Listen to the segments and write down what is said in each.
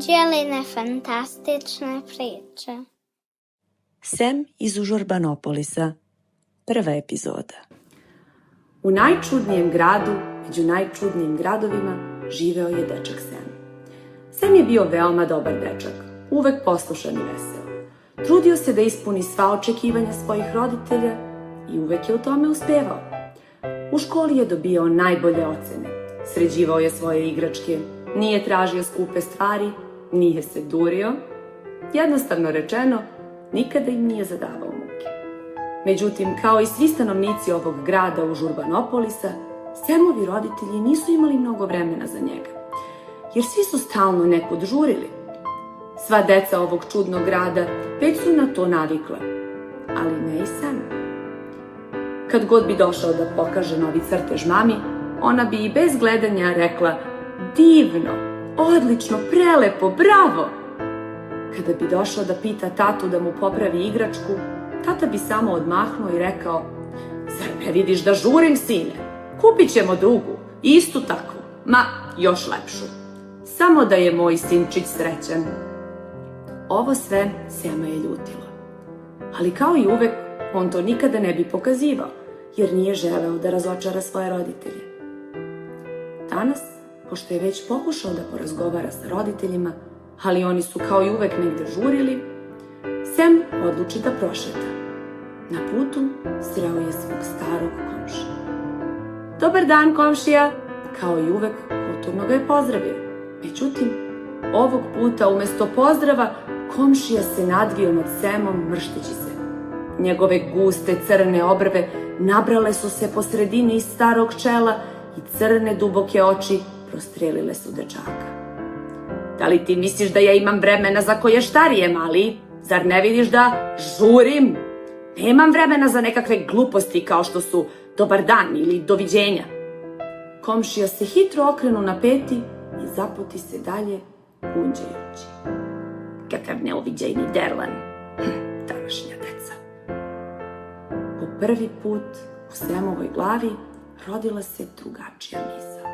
Anđeline fantastične priče. Sem iz Užurbanopolisa, prva epizoda. U najčudnijem gradu, među najčudnijim gradovima, živeo je dečak Sem. Sem je bio veoma dobar dečak, uvek poslušan i vesel. Trudio se da ispuni sva očekivanja svojih roditelja i uvek je u tome uspevao. U školi je dobijao najbolje ocene, sređivao je svoje igračke, nije tražio skupe stvari, nije se durio. Jednostavno rečeno, nikada im nije zadavao muke. Međutim, kao i svi stanovnici ovog grada Užurbanopolisa, Semovi roditelji nisu imali mnogo vremena za njega, jer svi su stalno nekud žurili. Sva deca ovog čudnog grada već su na to navikla, ali ne i Sem. Kad god bi došao da pokaže novi crtež mami, ona bi i bez gledanja rekla: divno, odlično, prelepo, bravo! Kada bi došla da pita tatu da mu popravi igračku, tata bi samo odmahnuo i rekao: zar ne vidiš da žurim, sine? Kupit ćemo drugu, istu takvu, ma još lepšu. Samo da je moj sinčić srećan. Ovo sve Sema je ljutilo. Ali kao i uvek, on to nikada ne bi pokazivao, jer nije želeo da razočara svoje roditelje. Danas, pošto je već pokušao da porazgovara sa roditeljima, ali oni su kao i uvek negde žurili, Sem odluči da prošeta. Na putu sreo je svog starog komšiju. Dobar dan, komšija! Kao i uvek, kulturno ga je pozdravio. Međutim, ovog puta umesto pozdrava, komšija se nadvio nad Semom mršteći se. Njegove guste crne obrve nabrale su se po sredini iz starog čela i crne duboke oči prostrelile su dečaka. Da li ti misliš da ja imam vremena za koještarije, mali? Zar ne vidiš da žurim? Nemam vremena za nekakve gluposti kao što su dobar dan ili doviđenja. Komšija se hitro okrenu na peti i zaputi se dalje, gunđajući. Kakav neuviđajni derlan, današnja deca. Po prvi put u Semovoj glavi rodila se drugačija misao.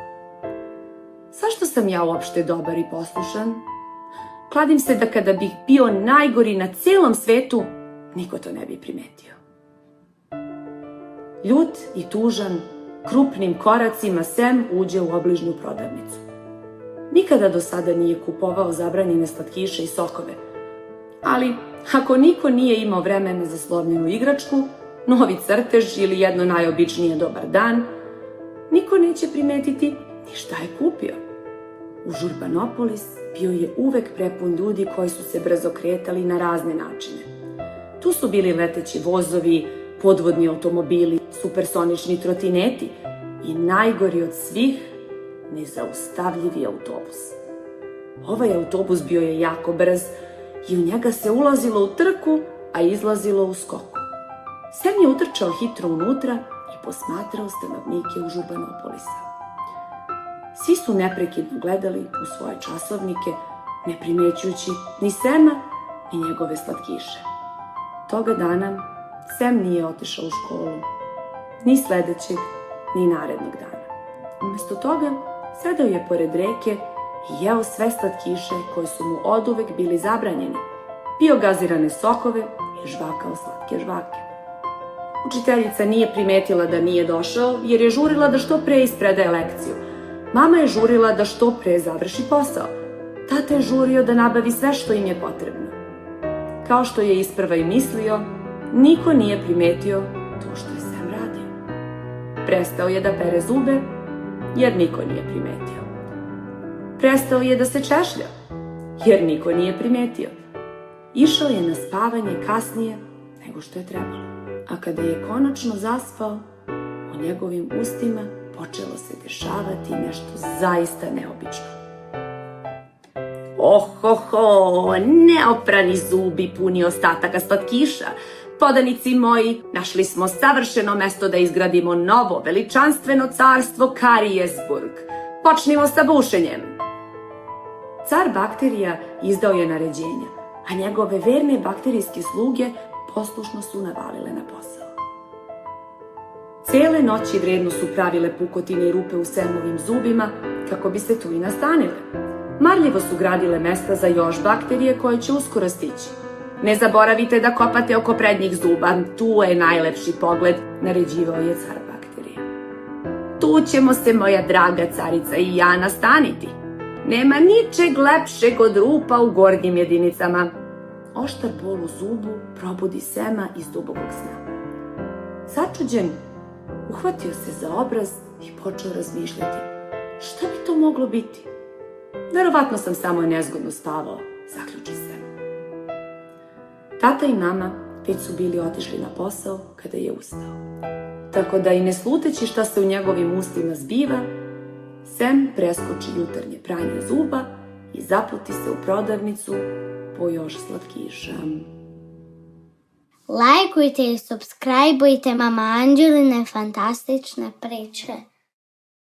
Zašto sam ja uopšte dobar i poslušan? Kladim se da kada bih bio najgori na celom svetu, niko to ne bi primetio. Ljut i tužan, krupnim koracima Sem uđe u obližnju prodavnicu. Nikada do sada nije kupovao zabranjene slatkiše i sokove, ali ako niko nije imao vremena za slovljenu igračku, novi crtež ili jedno najobičnije dobar dan, niko neće primetiti ni šta je kupio. Užurbanopolis bio je uvek prepun ljudi koji su se brzo kretali na razne načine. Tu su bili leteći vozovi, podvodni automobili, supersonični trotineti i najgori od svih, nezaustavljivi autobus. Ovaj autobus bio je jako brz i u njega se ulazilo u trku, a izlazilo u skoku. Sem je utrčao hitro unutra i posmatrao stanovnike Užurbanopolisa. Svi su neprekidno gledali u svoje časovnike, ne primećujući ni Sema, ni njegove slatkiše. Toga dana Sem nije otišao u školu, ni sledećeg, ni narednog dana. Umesto toga, sedao je pored reke i jeo sve slatkiše koji su mu oduvek bili zabranjeni, pio gazirane sokove i žvakao slatke žvake. Učiteljica nije primetila da nije došao, jer je žurila da što pre ispredaje lekciju. Mama je žurila da što pre završi posao. Tata je žurio da nabavi sve što im je potrebno. Kao što je isprva i mislio, niko nije primetio to što je Sem radio. Prestao je da pere zube, jer niko nije primetio. Prestao je da se češlja, jer niko nije primetio. Išao je na spavanje kasnije nego što je trebalo. A kada je konačno zaspao, u njegovim ustima počelo se dešavati nešto zaista neobično. Ohoho, neoprani zubi puni ostataka slatkiša. Podanici moji, našli smo savršeno mesto da izgradimo novo, veličanstveno carstvo Karijesburg. Počnimo sa bušenjem. Car bakterija izdao je naređenja, a njegove verne bakterijske sluge poslušno su navalile na posao. Cele noći vredno su pravile pukotine i rupe u Semovim zubima kako bi se tu i nastanile. Marljivo su gradile mesta za još bakterije koje će uskoro stići. Ne zaboravite da kopate oko prednjih zuba, tu je najlepši pogled, naređivao je car bakterija. Tu ćemo se, moja draga carica, i ja nastaniti. Nema ničeg lepšeg od rupa u gornjim jedinicama. Oštar bol u zubu probudi Sema iz dubokog sna. Začuđen, uhvatio se za obraz i počeo razmišljati. Šta bi to moglo biti? Verovatno sam samo nezgodno spavao, zaključi se. Tata i mama već su bili otišli na posao kada je ustao. Tako da i ne sluteći šta se u njegovim ustima zbiva, Sem preskoči jutarnje pranje zuba i zaputi se u prodavnicu po još slatkiša. Lajkujte i subscribeujte Mama Anđeline fantastične priče.